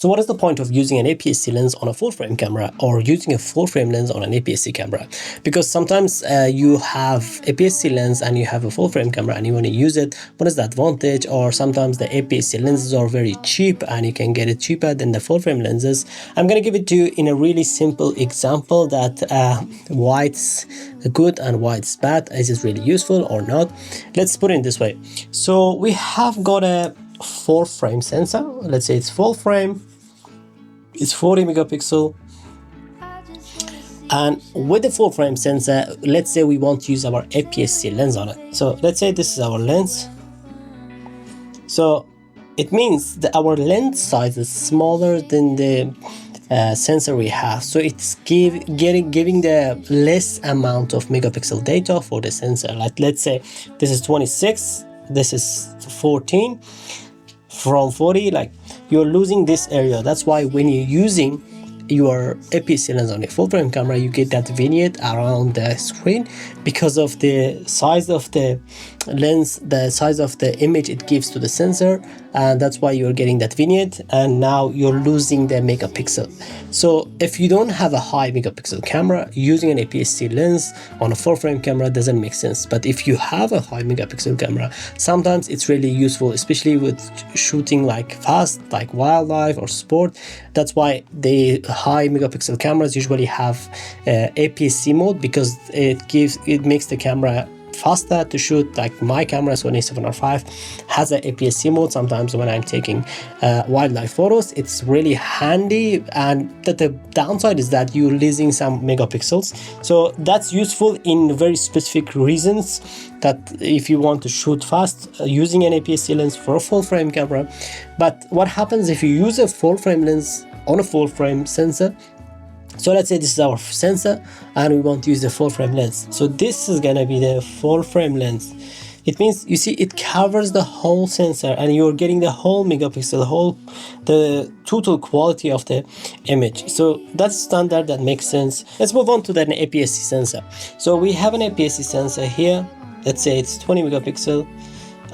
So what is the point of using an APS-C lens on a full frame camera or using a full frame lens on an APS-C camera? Because sometimes you have APS-C lens and you have a full frame camera and you want to use it. What is the advantage? Or sometimes the APS-C lenses are very cheap and you can get it cheaper than the full frame lenses. I'm going to give it to you in a really simple example that why it's good and why it's bad. Is it really useful or not? Let's put it this way. So we have got a full frame sensor. Let's say it's full frame. It's 40 megapixel, and with the full frame sensor, let's say we want to use our APS-C lens on it. So let's say this is our lens. So it means that our lens size is smaller than the sensor we have, so it's giving the less amount of megapixel data for the sensor. Like let's say this is 26, this is 14. From 40, like you're losing this area. That's why when you're using your APS-C lens on a full frame camera, you get that vignette around the screen because of the size of the lens, the size of the image it gives to the sensor, and that's why you're getting that vignette. And now you're losing the megapixel. So if you don't have a high megapixel camera, using an APS-C lens on a full frame camera doesn't make sense. But if you have a high megapixel camera, sometimes it's really useful, especially with shooting like fast, like wildlife or sport. That's why the high megapixel cameras usually have APS-C mode, because it makes the camera faster to shoot. Like my camera Sony a7R5 has an APS-C mode. Sometimes when I'm taking wildlife photos, it's really handy, and the downside is that you're losing some megapixels. So that's useful in very specific reasons, that if you want to shoot fast using an APS-C lens for a full frame camera. But what happens if you use a full frame lens on a full frame sensor? So let's say this is our sensor and we want to use the full frame lens. So this is gonna be the full frame lens. It means, you see, it covers the whole sensor and you're getting the whole megapixel, the total quality of the image. So that's standard, that makes sense. Let's move on to the APS-C sensor. So we have an APS-C sensor here. Let's say it's 20 megapixel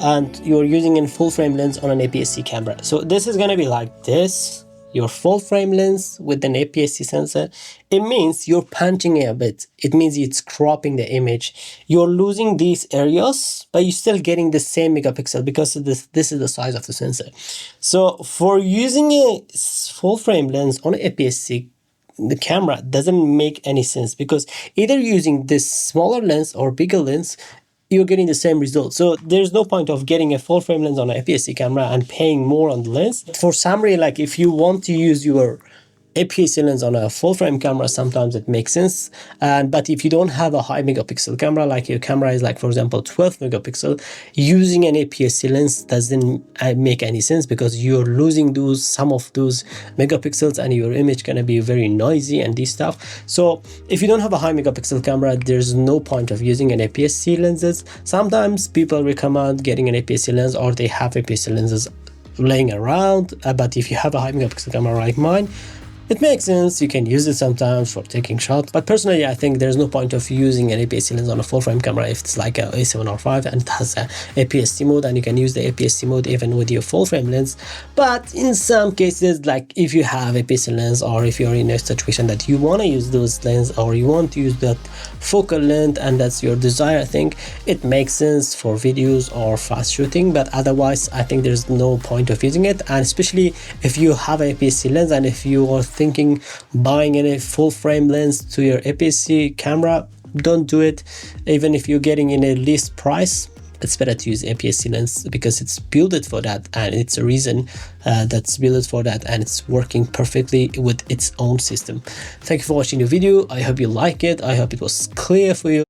and you're using a full frame lens on an APS-C camera. So this is gonna be like this. Your full frame lens with an APS-C sensor, it means you're punching it a bit. It means it's cropping the image. You're losing these areas, but you're still getting the same megapixel because this is the size of the sensor. So for using a full frame lens on APS-C, the camera doesn't make any sense, because either using this smaller lens or bigger lens, you're getting the same result. So there's no point of getting a full frame lens on an APS-C camera and paying more on the lens. For summary, like if you want to use your APS-C lens on a full frame camera, sometimes it makes sense. But if you don't have a high megapixel camera, like your camera is like, for example, 12 megapixel, using an APS-C lens doesn't make any sense, because you're losing some of those megapixels and your image gonna be very noisy and this stuff. So if you don't have a high megapixel camera, there's no point of using an APS-C lenses. Sometimes people recommend getting an APS-C lens, or they have APS-C lenses laying around. But if you have a high megapixel camera like mine, it makes sense. You can use it sometimes for taking shots, but personally I think there's no point of using an APS-C lens on a full frame camera if it's like a A7R5 and it has a APS-C mode, and you can use the APS-C mode even with your full frame lens. But in some cases, like if you have APS-C lens, or if you're in a situation that you want to use those lenses, or you want to use that focal length and that's your desire, I think it makes sense for videos or fast shooting. But otherwise I think there's no point of using it, and especially if you have an APS-C lens and if you are thinking buying a full frame lens to your APS-C camera, don't do it. Even if you're getting in a least price, it's better to use APS-C lens, because it's built for that, and it's a reason that's built for that, and it's working perfectly with its own system. Thank you for watching the video. I hope you like it. I hope it was clear for you.